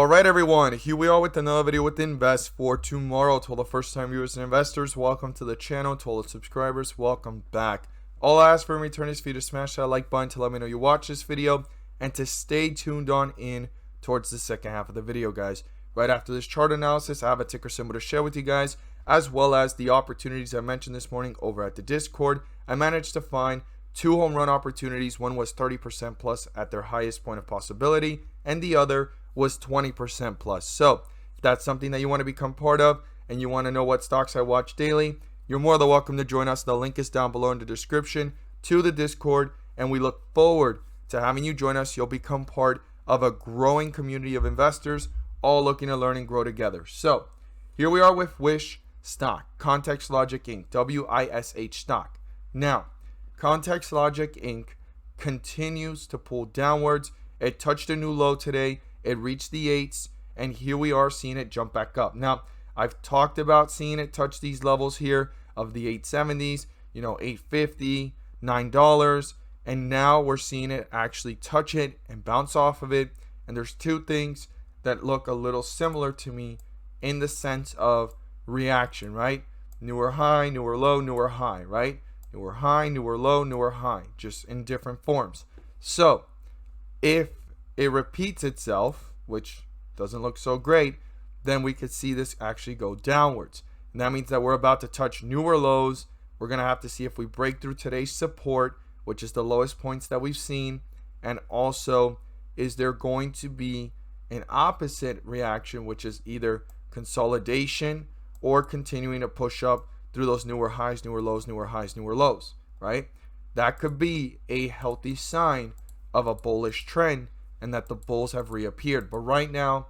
Alright everyone, here we are with another video with Invest for tomorrow. To all the first time viewers and investors, welcome to the channel. To all the subscribers, welcome back. All I ask for in return is for you to smash that like button to let me know you watch this video and to stay tuned on in towards the second half of the video, guys. Right after this chart analysis, I have a ticker symbol to share with you guys, as well as the opportunities I mentioned this morning over at the Discord. I managed to find 2 home run opportunities. One was 30% plus at their highest point of possibility, and the other was 20% plus. So if that's something that you want to become part of and you want to know what stocks I watch daily, you're more than welcome to join us. The link is down below in the description to the Discord, and we look forward to having you join us. You'll become part of a growing community of investors, all looking to learn and grow together. So here we are with WISH Stock, ContextLogic Inc, WISH Stock. Now, ContextLogic Inc continues to pull downwards. It touched a new low today. It reached the 8s, and here we are seeing it jump back up. Now, I've talked about seeing it touch these levels here of the 870s, $8.50, $9, and now we're seeing it actually touch it and bounce off of it. And there's 2 things that look a little similar to me in the sense of reaction, right? Newer high, newer low, newer high, right? Newer high, newer low, newer high, just in different forms. So if it repeats itself, which doesn't look so great, then we could see this actually go downwards. And that means that we're about to touch newer lows. We're going to have to see if we break through today's support, which is the lowest points that we've seen. And also, is there going to be an opposite reaction, which is either consolidation or continuing to push up through those newer highs, newer lows, newer highs, newer lows, right? That could be a healthy sign of a bullish trend and that the bulls have reappeared. But right now,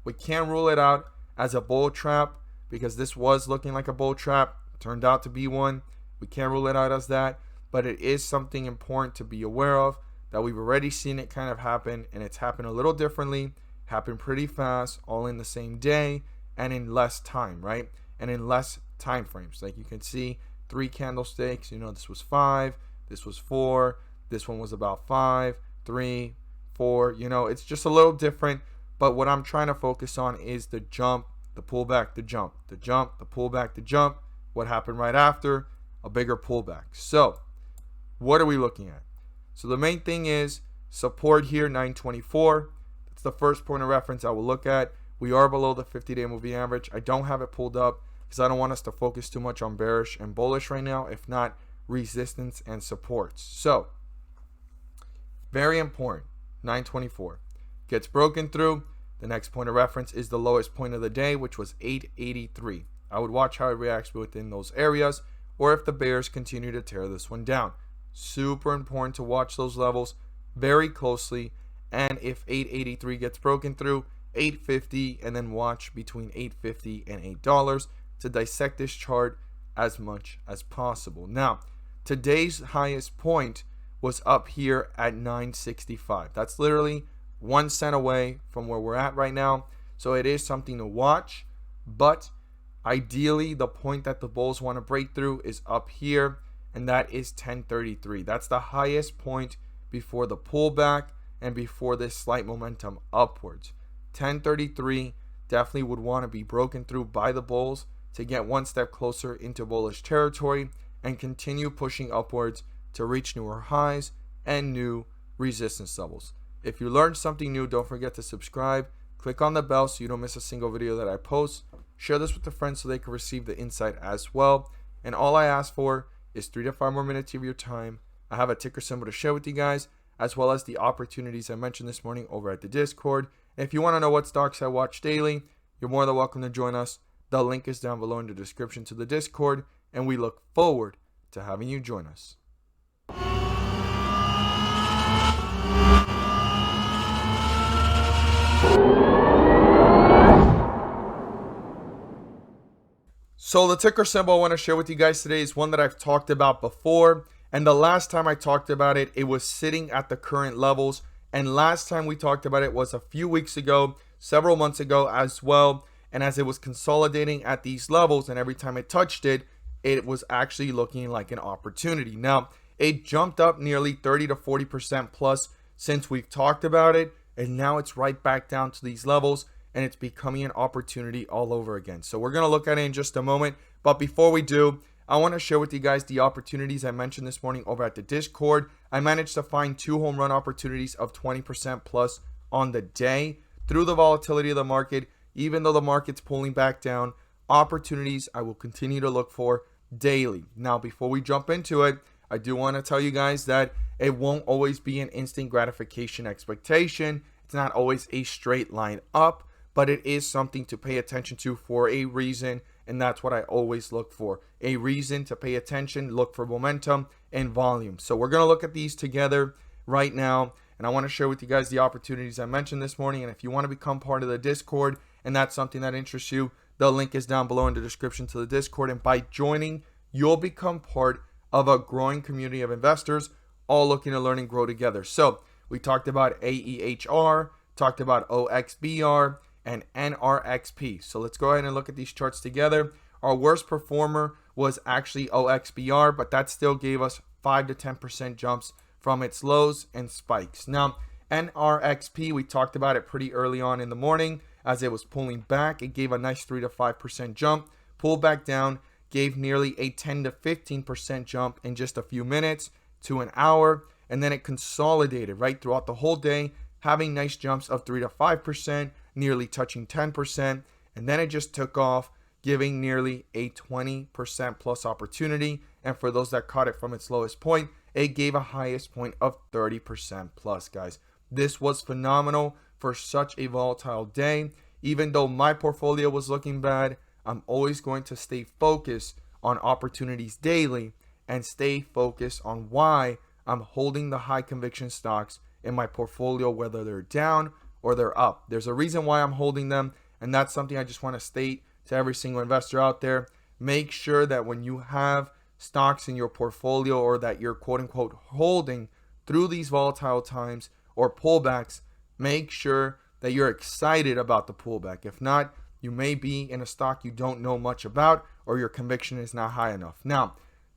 we can't rule it out as a bull trap because this was looking like a bull trap. It turned out to be one. We can't rule it out as that, but it is something important to be aware of, that we've already seen it kind of happen, and it's happened a little differently, happened pretty fast, all in the same day and in less time, right? And in less time frames. Like you can see 3 candlesticks, this was 5, this was 4, this one was about 5, 3, 4, it's just a little different. But what I'm trying to focus on is the jump, the pullback, the jump, the jump, the pullback, the jump. What happened right after? A bigger pullback. So what are we looking at? So the main thing is support here, 924. That's the first point of reference I will look at. We are below the 50-day moving average. I don't have it pulled up because I don't want us to focus too much on bearish and bullish right now, if not resistance and supports. So very important, 924 gets broken through. The next point of reference is the lowest point of the day, which was 883. I would watch how it reacts within those areas, or if the bears continue to tear this one down. Super important to watch those levels very closely. And if 883 gets broken through, 850, and then watch between 850 and $8 to dissect this chart as much as possible. Now, today's highest point was up here at 965. That's literally 1 cent away from where we're at right now. So it is something to watch, but ideally the point that the bulls want to break through is up here, and that is 1033. That's the highest point before the pullback and before this slight momentum upwards. 1033 definitely would want to be broken through by the bulls to get 1 step closer into bullish territory and continue pushing upwards to reach newer highs and new resistance levels. If you learned something new, don't forget to subscribe. Click on the bell so you don't miss a single video that I post. Share this with a friend so they can receive the insight as well. And all I ask for is 3 to 5 more minutes of your time. I have a ticker symbol to share with you guys, as well as the opportunities I mentioned this morning over at the Discord. And if you want to know what stocks I watch daily, you're more than welcome to join us. The link is down below in the description to the Discord, and we look forward to having you join us. So the ticker symbol I want to share with you guys today is one that I've talked about before. And the last time I talked about it, it was sitting at the current levels. And last time we talked about it was a few weeks ago, several months ago as well. And as it was consolidating at these levels, and every time it touched it, it was actually looking like an opportunity. Now, it jumped up nearly 30 to 40% plus since we've talked about it. And now it's right back down to these levels. and it's becoming an opportunity all over again. So we're going to look at it in just a moment. But before we do, I want to share with you guys the opportunities I mentioned this morning over at the Discord. I managed to find 2 home run opportunities of 20% plus on the day through the volatility of the market. Even though the market's pulling back down, opportunities I will continue to look for daily. Now, before we jump into it, I do want to tell you guys that it won't always be an instant gratification expectation. It's not always a straight line up, but it is something to pay attention to for a reason, and that's what I always look for. A reason to pay attention, look for momentum and volume. So we're going to look at these together right now, and I want to share with you guys the opportunities I mentioned this morning. And if you want to become part of the Discord and that's something that interests you, the link is down below in the description to the Discord, and by joining, you'll become part of a growing community of investors all looking to learn and grow together. So we talked about AEHR, talked about OXBR, and NRXP. So let's go ahead and look at these charts together. Our worst performer was actually OXBR, but that still gave us 5 to 10% jumps from its lows and spikes. Now, NRXP, we talked about it pretty early on in the morning as it was pulling back. It gave a nice 3 to 5% jump, pulled back down, gave nearly a 10 to 15% jump in just a few minutes to an hour, and then it consolidated right throughout the whole day, having nice jumps of 3 to 5%, nearly touching 10%, and then it just took off, giving nearly a 20% plus opportunity. And for those that caught it from its lowest point, it gave a highest point of 30% plus, guys. This was phenomenal for such a volatile day. Even though my portfolio was looking bad, I'm always going to stay focused on opportunities daily and stay focused on why I'm holding the high conviction stocks in my portfolio, whether they're down or they're up. There's a reason why I'm holding them, and that's something I just want to state to every single investor out there. Make sure that when you have stocks in your portfolio or that you're quote unquote holding through these volatile times or pullbacks, make sure that you're excited about the pullback. If not, you may be in a stock you don't know much about or your conviction is not high enough. Now,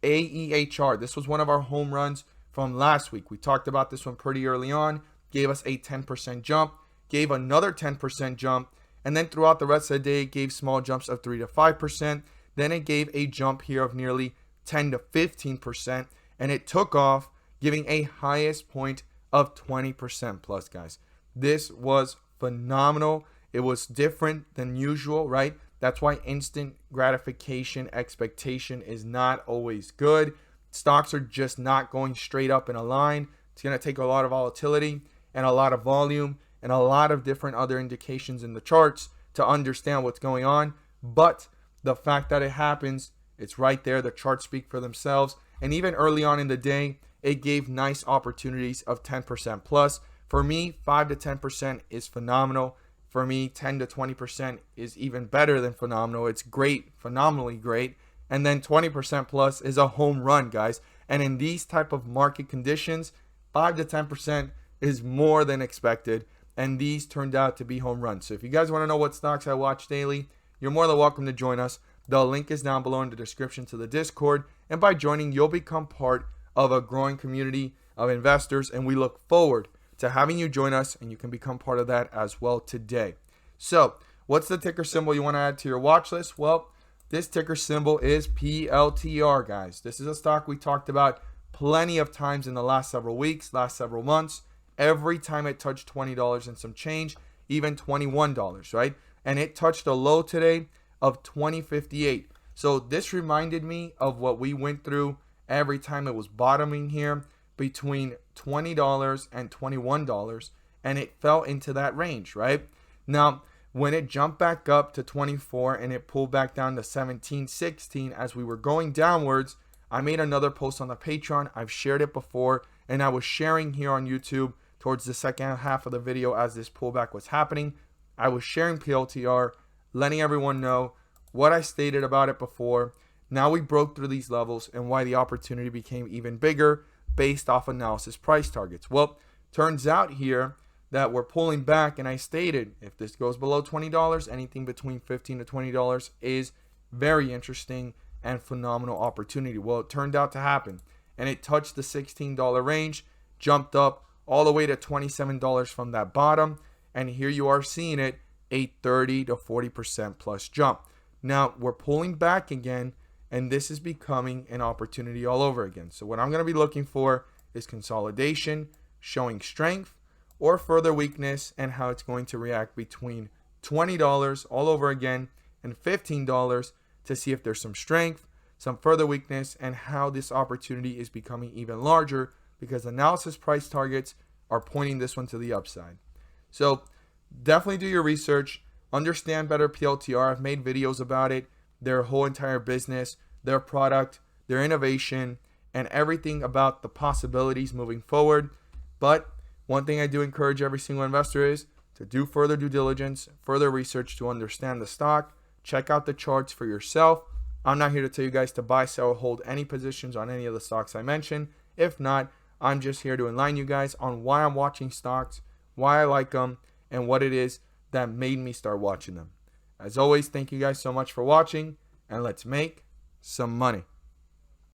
AEHR, this was one of our home runs from last week. We talked about this one pretty early on, gave us a 10% jump, gave another 10% jump, and then throughout the rest of the day, it gave small jumps of 3 to 5%. Then it gave a jump here of nearly 10 to 15%, and it took off, giving a highest point of 20% plus, guys. This was phenomenal. It was different than usual, right? That's why instant gratification expectation is not always good. Stocks are just not going straight up in a line. It's going to take a lot of volatility and a lot of volume and a lot of different other indications in the charts to understand what's going on. But the fact that it happens, it's right there. The charts speak for themselves. And even early on in the day, it gave nice opportunities of 10% plus. For me, 5 to 10% is phenomenal. For me, 10 to 20% is even better than phenomenal. It's great, phenomenally great. And then 20% plus is a home run, guys. And in these type of market conditions, 5 to 10% is more than expected. And these turned out to be home runs. So if you guys want to know what stocks I watch daily, you're more than welcome to join us. The link is down below in the description to the Discord. And by joining, you'll become part of a growing community of investors. And we look forward to having you join us, and you can become part of that as well today. So what's the ticker symbol you want to add to your watch list? Well, this ticker symbol is PLTR, guys. This is a stock we talked about plenty of times in the last several weeks, last several months. Every time it touched $20 and some change, even $21, right? And it touched a low today of $20.58. So this reminded me of what we went through every time it was bottoming here between $20 and $21, and it fell into that range, right? Now, when it jumped back up to 24 and it pulled back down to 17, 16 as we were going downwards, I made another post on the Patreon. I've shared it before, and I was sharing here on YouTube towards the second half of the video as this pullback was happening. I was sharing PLTR, letting everyone know what I stated about it before. Now we broke through these levels and why the opportunity became even bigger based off analysis price targets. Well, turns out here that we're pulling back, and I stated if this goes below $20, anything between $15 to $20 is very interesting and phenomenal opportunity. Well, it turned out to happen, and it touched the $16 range, jumped up all the way to $27 from that bottom, and here you are seeing it a 30 to 40% plus jump. Now we're pulling back again, and this is becoming an opportunity all over again. So what I'm going to be looking for is consolidation, showing strength, or further weakness, and how it's going to react between $20 all over again and $15 to see if there's some strength, some further weakness, and how this opportunity is becoming even larger, because analysis price targets are pointing this one to the upside. So definitely do your research, understand better PLTR. I've made videos about it, their whole entire business, their product, their innovation, and everything about the possibilities moving forward. But one thing I do encourage every single investor is to do further due diligence, further research to understand the stock. Check out the charts for yourself. I'm not here to tell you guys to buy, sell, or hold any positions on any of the stocks I mentioned. If not, I'm just here to enlighten you guys on why I'm watching stocks, why I like them, and what it is that made me start watching them. As always, thank you guys so much for watching, and let's make some money.